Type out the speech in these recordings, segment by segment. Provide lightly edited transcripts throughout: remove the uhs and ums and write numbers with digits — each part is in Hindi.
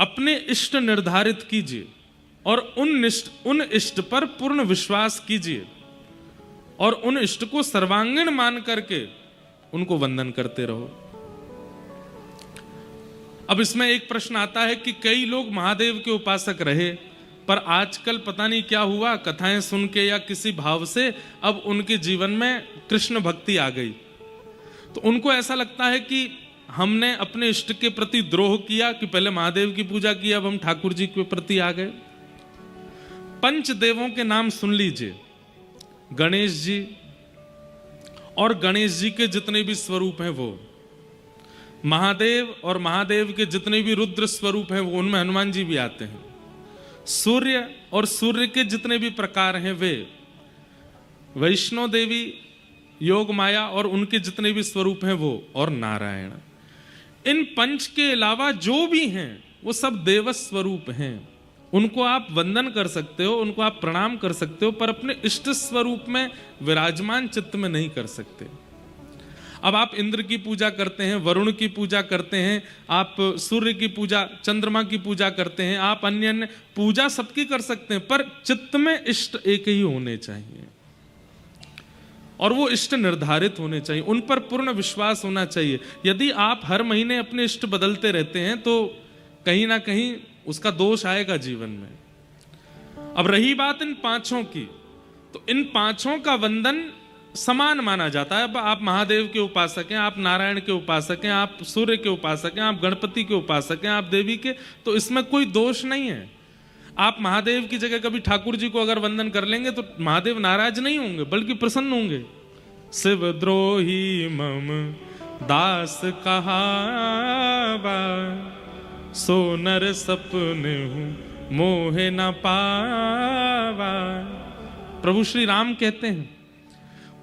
अपने इष्ट निर्धारित कीजिए और उन इष्ट पर पूर्ण विश्वास कीजिए और उन इष्ट को सर्वांगीण मान करके उनको वंदन करते रहो। अब इसमें एक प्रश्न आता है कि कई लोग महादेव के उपासक रहे, पर आजकल पता नहीं क्या हुआ, कथाएं सुन के या किसी भाव से अब उनके जीवन में कृष्ण भक्ति आ गई। तो उनको ऐसा लगता है कि हमने अपने इष्ट के प्रति द्रोह किया कि पहले महादेव की पूजा की, अब हम ठाकुर जी के प्रति आ गए। पंच देवों के नाम सुन लीजिए, गणेश जी और गणेश जी के जितने भी स्वरूप हैं वो, महादेव और महादेव के जितने भी रुद्र स्वरूप हैं वो, उनमें हनुमान जी भी आते हैं, सूर्य और सूर्य के जितने भी प्रकार हैं वे, वैष्णो देवी, योग माया और उनके जितने भी स्वरूप हैं वो, और नारायण। इन पंच के अलावा जो भी हैं वो सब देव स्वरूप हैं। उनको आप वंदन कर सकते हो, उनको आप प्रणाम कर सकते हो, पर अपने इष्ट स्वरूप में विराजमान चित्त में नहीं कर सकते। अब आप इंद्र की पूजा करते हैं, वरुण की पूजा करते हैं, आप सूर्य की पूजा, चंद्रमा की पूजा करते हैं, आप अन्य अन्य पूजा सबकी कर सकते हैं, पर चित्त में इष्ट एक ही होने चाहिए और वो इष्ट निर्धारित होने चाहिए, उन पर पूर्ण विश्वास होना चाहिए। यदि आप हर महीने अपने इष्ट बदलते रहते हैं तो कहीं ना कहीं उसका दोष आएगा जीवन में। अब रही बात इन पांचों की, तो इन पांचों का वंदन समान माना जाता है। अब आप महादेव के उपासक हैं, आप नारायण के उपासक हैं, आप सूर्य के उपासक हैं, आप गणपति के उपासक हैं, आप देवी के, तो इसमें कोई दोष नहीं है। आप महादेव की जगह कभी ठाकुर जी को अगर वंदन कर लेंगे तो महादेव नाराज नहीं होंगे बल्कि प्रसन्न होंगे। शिव द्रोही मम दास कहावा, सो नर सपने हूं मोहे न पावा। प्रभु श्री राम कहते हैं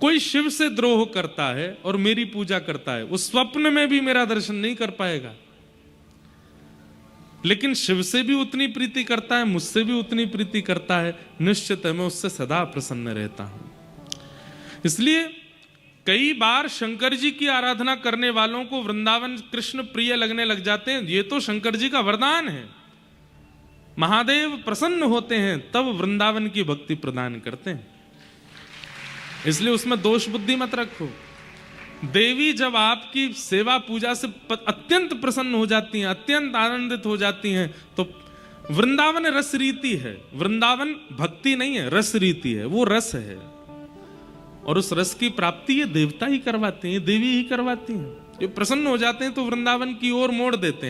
कोई शिव से द्रोह करता है और मेरी पूजा करता है, वो स्वप्न में भी मेरा दर्शन नहीं कर पाएगा, लेकिन शिव से भी उतनी प्रीति करता है, मुझसे भी उतनी प्रीति करता है, निश्चित है मैं उससे सदा प्रसन्न रहता हूं। इसलिए कई बार शंकर जी की आराधना करने वालों को वृंदावन कृष्ण प्रिय लगने लग जाते हैं। ये तो शंकर जी का वरदान है, महादेव प्रसन्न होते हैं तब वृंदावन की भक्ति प्रदान करते हैं, इसलिए उसमें दोष बुद्धि मत रखो। देवी जब आपकी सेवा पूजा से अत्यंत प्रसन्न हो जाती हैं, अत्यंत आनंदित हो जाती हैं, तो वृंदावन रस रीति है। वृंदावन भक्ति नहीं है, रस रीति है, वो रस है, और उस रस की प्राप्ति ये देवता ही करवाते हैं, देवी ही करवाती हैं। ये प्रसन्न हो जाते हैं तो वृंदावन की ओर मोड़ देते हैं।